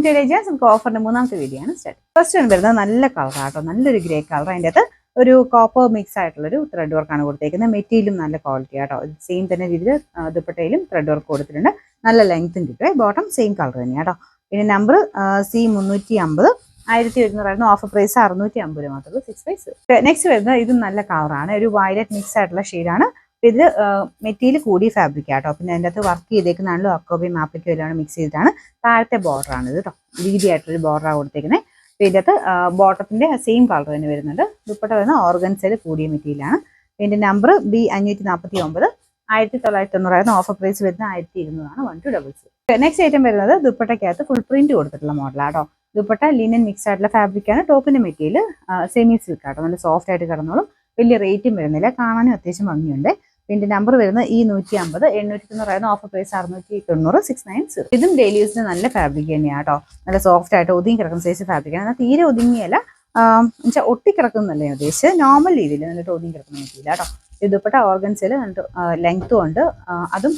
To village നമുക്ക് ഓഫറിന്റെ മൂന്നാമത്തെ video ആണ് സ്റ്റാർട്ട്. ഫസ്റ്റ് വൺ വരുന്നത് നല്ല കളർ ആട്ടോ, നല്ലൊരു ഗ്രേ കളർ. അതിൻ്റെ അകത്ത് ഒരു കോപ്പർ മിക്സ് ആയിട്ടുള്ളൊരു ത്രെഡ് വർക്കാണ് കൊടുത്തേക്കുന്നത്. മെറ്റീരിയലും നല്ല ക്വാളിറ്റി ആട്ടോ. സെയിം തന്നെ രീതിയിൽ ദുപ്പട്ടയിലും ത്രെഡ് വർക്ക് കൊടുത്തിട്ടുണ്ട്. നല്ല ലെങ്ത്തും കിട്ടും. ബോട്ടം സെയിം കളർ തന്നെയാട്ടോ. പിന്നെ നമ്പർ C350, 1100 ഓഫർ പ്രൈസ് 650 മാത്രമേ 6 പൈസ. നെക്സ്റ്റ് വരുന്നത് ഇതും നല്ല കളറാണ്, ഒരു വയലറ്റ് മിക്സ് ആയിട്ടുള്ള ഷെയ്ഡാണ്. ഇത് മെറ്റീരിയൽ കൂടിയ ഫാബ്രിക് ആട്ടോ. പിന്നെ അതിൻ്റെ അകത്ത് വർക്ക് ചെയ്തേക്കുന്നതാണല്ലോ അക്കോബയും ആപ്ലിക്കും എല്ലാം മിക്സ് ചെയ്തിട്ടാണ്. താഴത്തെ ബോർഡറാണ് ഇത് കേട്ടോ, വീതിയായിട്ടൊരു ബോർഡറാണ് കൊടുത്തേക്കുന്നത്. അപ്പോൾ ഇതിൻ്റെ അകത്ത് ബോട്ടത്തിൻ്റെ സെയിം കളർ തന്നെ വരുന്നുണ്ട്. ദുപ്പട്ട വരുന്ന ഓർഗൻസയിൽ കൂടിയ മെറ്റീരിയലാണ്. ഇതിൻ്റെ നമ്പർ B549, 1990 ഓഫർ പ്രൈസ് വരുന്നത് 1200 1266. നെക്സ്റ്റ് ഐറ്റം വരുന്നത് ദുപ്പട്ടയ്ക്കകത്ത് ഫുൾ പ്രിന്റ് കൊടുത്തിട്ടുള്ള മോഡലാട്ടോ. ദുപ്പട്ട ലിനൻ മിക്സ് ആയിട്ടുള്ള ഫാബ്രിക്കാണ്. ടോപ്പിന്റെ മെറ്റീരിയൽ സെമി സിൽക്ക് ആട്ടോ, നല്ല സോഫ്റ്റ് ആയിട്ട് കിടന്നോളും. വലിയ റേറ്റും വരുന്നില്ല, കാണാനും അത്യാവശ്യം ഭംഗിയുണ്ട്. പിന്നെ നമ്പർ വരുന്നത് E150, 890 ഓഫർ പ്രൈസ് 690 690. ഇതും ഡെയിലി യൂസിന് നല്ല ഫാബ്രിക് തന്നെയാട്ടോ, നല്ല സോഫ്റ്റ് ആയിട്ട് ഒതുങ്ങി കിടക്കുന്ന സൈസ് ഫാബ്രിക്കാണ്. എന്നാൽ തീരെ ഒതുങ്ങിയല്ല, എന്നുവെച്ചാൽ ഒട്ടിക്കിടക്കുന്നല്ലേ ഉദ്ദേശിച്ച്, നോർമൽ രീതിയിൽ നല്ലിട്ട് ഒതുങ്ങി കിടക്കുന്ന മെറ്റീരിയൽ കേട്ടോ. ഇത് ദുപ്പട്ട ഓർഗൻസിൽ നല്ലൊരു ലെങ്ത്തും ഉണ്ട്, അതും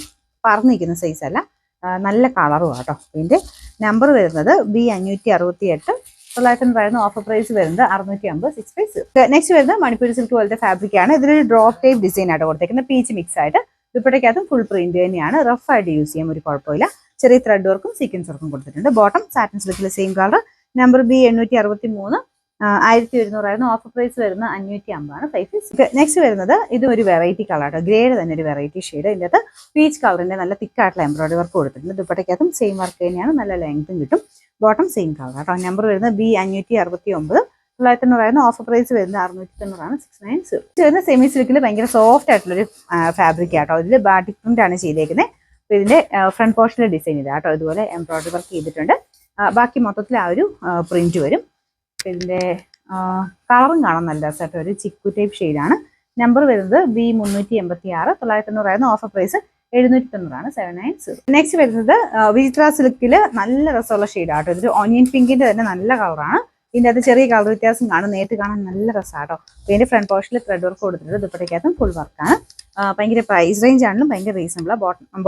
പറന്നിരിക്കുന്ന സൈസ് അല്ല, നല്ല കളറും ആട്ടോ. ഇതിൻ്റെ നമ്പർ വരുന്നത് B568, 990 ഓഫർ പ്രൈസ് വരുന്നത് 650 6 പൈസ. നെക്സ്റ്റ് വരുന്നത് മണിപ്പൂരി സിൽക്ക് പോലത്തെ ഫാബ്രിക് ആണ്. ഇതിലൊരു ഡ്രോപ്പ് ടൈപ്പ് ഡിസൈൻ ആയിട്ട് കൊടുത്തേക്കുന്നത്, പീച്ച് മിക്സ് ആയിട്ട്. ദുപ്പട്ടയ്ക്കകത്തും ഫുൾ പ്രിന്റ് തന്നെയാണ്. റഫ് ആയിട്ട് യൂസ് ചെയ്യാൻ ഒരു കുഴപ്പമില്ല. ചെറിയ ത്രെഡ് വർക്കും സീക്വൻസ് വർക്കും കൊടുത്തിട്ടുണ്ട്. ബോട്ടം സാറ്റിൻ സിൽക്കിൽ same colour. Number B863, 1100 offer price വരുന്നത് 550 5 പൈസ. നെക്സ്റ്റ് വരുന്നത് ഇതും ഒരു വെറൈറ്റി കളർ ആട്ടോ, ഗ്രേഡ് തന്നെ ഒരു വെറൈറ്റി ഷെയ്ഡ്. ഇതിൻ്റെ അകത്ത് പീച്ച് കളറിന്റെ നല്ല തിക്കായിട്ടുള്ള എംബ്രോയിഡറി വർക്ക് കൊടുത്തിട്ടുണ്ട്. ദുപ്പട്ടയ്ക്കകത്തും സെയിം വർക്ക് തന്നെയാണ്, നല്ല ലെങ്ത്തും കിട്ടും. ബോട്ടം സെയിം കളർ ആട്ടോ. നമ്പർ വരുന്നത് B569, 990 ഓഫർ പ്രൈസ് വരുന്നത് 690 690. വരുന്ന സെമി സിൽക്കിൽ ഭയങ്കര സോഫ്റ്റ് ആയിട്ടുള്ളൊരു ഫാബ്രിക് ആട്ടോ. ഇതിൽ ബാറ്റിക് പ്രിന്റ് ആണ് ചെയ്തേക്കുന്നത്. അപ്പോൾ ഇതിന്റെ ഫ്രണ്ട് പോർഷനിലെ ഡിസൈൻ ഇതാട്ടോ, ഇതുപോലെ എംബ്രോയിഡറി വർക്ക് ചെയ്തിട്ടുണ്ട്. ബാക്കി മൊത്തത്തിൽ ആ ഒരു പ്രിന്റ് വരും. ഇതിന്റെ കളറും കാണാൻ നല്ല രസമായിട്ട് ഒരു ചിക്കു ടൈപ്പ് ഷെയ്ഡാണ്. നമ്പർ വരുന്നത് B386, 990 ഓഫർ പ്രൈസ് 790 790. നെക്സ്റ്റ് വരുന്നത് വിചിത്ര സിൽക്കിൽ നല്ല രസമുള്ള ഷെയ്ഡാട്ടോ. ഇതൊരു ഓണിയൻ പിങ്കിന്റെ തന്നെ നല്ല കളറാണ്. ഇതിൻ്റെ അത് ചെറിയ കളർ വ്യത്യാസം കാണും, നേരിട്ട് കാണാൻ നല്ല രസമാട്ടോ. ഇതിന്റെ ഫ്രണ്ട് പോർഷനിൽ ത്രെഡ് വർക്ക് കൊടുത്തിട്ടുണ്ട്. ദുപ്പട്ടയ്ക്കകത്തും ഫുൾ വർക്കാണ്. ഭയങ്കര പ്രൈസ് റേഞ്ച് ആണെങ്കിലും ഭയങ്കര റീസണബിൾ.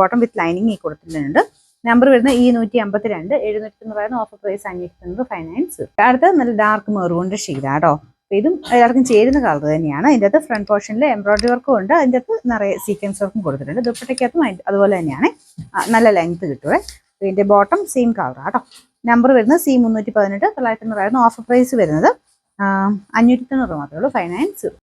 ബോട്ടം വിത്ത് ലൈനിങ് കൊടുത്തിട്ടുണ്ട്. നമ്പർ വരുന്നത് E152, 790 ഓഫർ പ്രൈസ് 590 590. അടുത്തത് നല്ല ഡാർക്ക് മെറൂണിന്റെ ഷെയ്ഡാട്ടോ. ഇതും എല്ലാവർക്കും ചേരുന്ന കളർ തന്നെയാണ്. അതിൻ്റെ അകത്ത് ഫ്രണ്ട് പോർഷനിൽ എംബ്രോയിഡറി വർക്കും ഉണ്ട്, അതിൻ്റെ അകത്ത് നിറയെ സീക്വൻസ് വർക്കും കൊടുത്തിട്ടുണ്ട്. ദുപ്പട്ടയ്ക്കകത്തും അതുപോലെ തന്നെയാണ്, നല്ല ലെങ്ത് കിട്ടുവേ. ഇതിന്റെ ബോട്ടം സെയിം കളർ ആട്ടോ. നമ്പർ വരുന്നത് C318, 990 ഓഫർ പ്രൈസ് വരുന്നത് 590 മാത്രമേ ഉള്ളൂ 590.